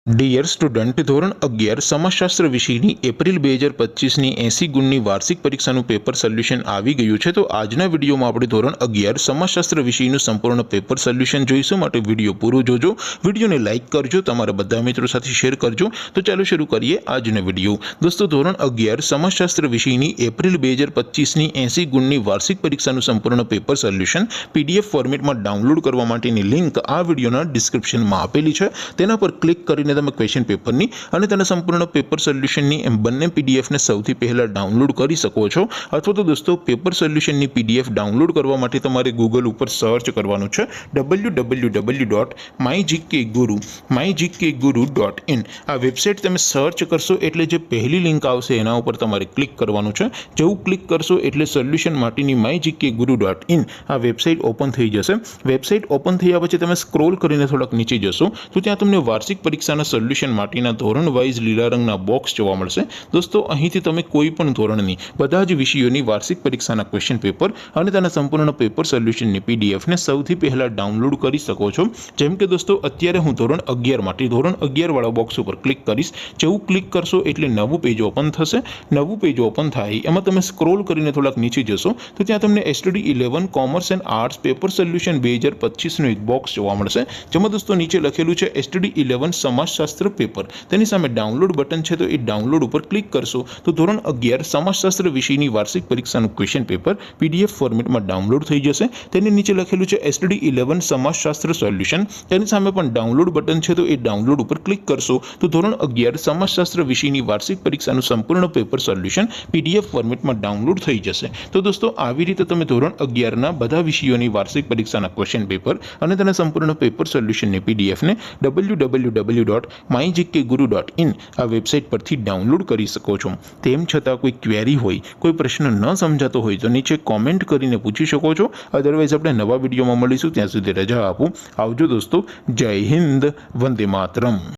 Dear student, ધોરણ 11 સમાજશાસ્ત્ર વિષયની April 2025ની 80 ગુણની વાર્ષિક પરીક્ષાનું પેપર સોલ્યુશન આવી ગયું છે। તો આજના વિડીયોમાં આપણે ધોરણ 11 સમાજશાસ્ત્ર વિષયનું સંપૂર્ણ પેપર સોલ્યુશન જોઈશું। માટે વિડીયો પૂરો જોજો, વિડીયોને લાઇક કરજો, તમારા બધા મિત્રો સાથે શેર કરજો। તો ચાલો શરૂ કરીએ આજનો વિડીયો। દોસ્તો, ધોરણ 11 સમાજશાસ્ત્ર વિષયની એપ્રિલ 2025ની 80 ગુણની વાર્ષિક પરીક્ષાનું સંપૂર્ણ પેપર સોલ્યુશન PDF ફોર્મેટમાં ડાઉનલોડ કરવા માટેની લિંક આ વિડીયોના ડિસ્ક્રિપ્શનમાં આપેલી છે। તેના પર ક્લિક કરીને તમે ક્વેશ્ચન પેપરની અને તેના સંપૂર્ણ પેપર સોલ્યુશનની એમ બંને પીડીએફને સૌથી પહેલા ડાઉનલોડ કરી શકો છો। અથવા તો દોસ્તો, પેપર સોલ્યુશનની પીડીએફ ડાઉનલોડ કરવા માટે તમારે ગૂગલ ઉપર સર્ચ કરવાનું છે www.mygkguru.in। આ વેબસાઇટ તમે સર્ચ કરશો એટલે જે પહેલી લિંક આવશે એના ઉપર તમારે ક્લિક કરવાનું છે। જેવું ક્લિક કરશો એટલે સોલ્યુશન માટેની mygkguru.in આ વેબસાઇટ ઓપન થઈ જશે। વેબસાઇટ ઓપન થયા પછી તમે સ્ક્રોલ કરીને થોડાક નીચે જશો તો ત્યાં તમને વાર્ષિક પરીક્ષાના સોલ્યુશન માટેના ધોરણ વાઇઝ લીલા રંગના બોક્સ જોવા મળશે। દોસ્તો, અહીંથી તમે કોઈ પણ ધોરણની બધા જ વિષયોની વાર્ષિક પરીક્ષાના ક્વેશ્ચન પેપર અને તેના સંપૂર્ણ પેપર સોલ્યુશનની પીડીએફને સૌથી પહેલા ડાઉનલોડ કરી શકો છો। જેમ કે દોસ્તો, અત્યારે હું ધોરણ 11 માટે ધોરણ 11 વાળા બોક્સ ઉપર ક્લિક કરીશ। જેવું ક્લિક કરશો એટલે નવું પેજ ઓપન થશે। નવું પેજ ઓપન થાય એમાં તમે સ્ક્રોલ કરીને થોડાક નીચે જશો તો ત્યાં તમને STD 11 commerce and arts paper solution 2025નું એક બોક્સ જોવા મળશે। જેમાં દોસ્તો નીચે લખેલું છે STD 11 સમાજશાસ્ત્ર પેપર। તેની સામે ડાઉનલોડ બટન છે, તો એ ડાઉનલોડ ઉપર ક્લિક કરશો તો ધોરણ 11 સમાજશાસ્ત્ર વિષયની વાર્ષિક પરીક્ષાનું ક્વેશ્ચન પેપર PDF ફોર્મેટમાં ડાઉનલોડ થઈ જશે। તેની નીચે લખેલું છે STD 11 સમાજશાસ્ત્ર સોલ્યુશન। તેની સામે પણ ડાઉનલોડ બટન છે, તો એ ડાઉનલોડ ઉપર ક્લિક કરશો તો ધોરણ 11 સમાજશાસ્ત્ર વિષયની વાર્ષિક પરીક્ષાનું સંપૂર્ણ પેપર સોલ્યુશન PDF ફોર્મેટમાં ડાઉનલોડ થઈ જશે। તો દોસ્તો, આવી રીતે તમે ધોરણ 11ના બધા વિષયોની વાર્ષિક પરીક્ષાના ક્વેશ્ચન પેપર અને તેના સંપૂર્ણ પેપર સોલ્યુશનની પીડીએફને www.mygkguru.in આ વેબસાઇટ પરથી ડાઉનલોડ કરી શકો છો। તેમ છતાં કોઈ ક્વેરી હોય, કોઈ પ્રશ્ન ન સમજાતો હોય તો નીચે કોમેન્ટ કરીને પૂછી શકો છો। અધરવાઇઝ આપણે નવા વિડીયોમાં મળીશું, ત્યાં સુધી રજા આપો। આવજો દોસ્તો, જય હિન્દ, વંદે માતરમ।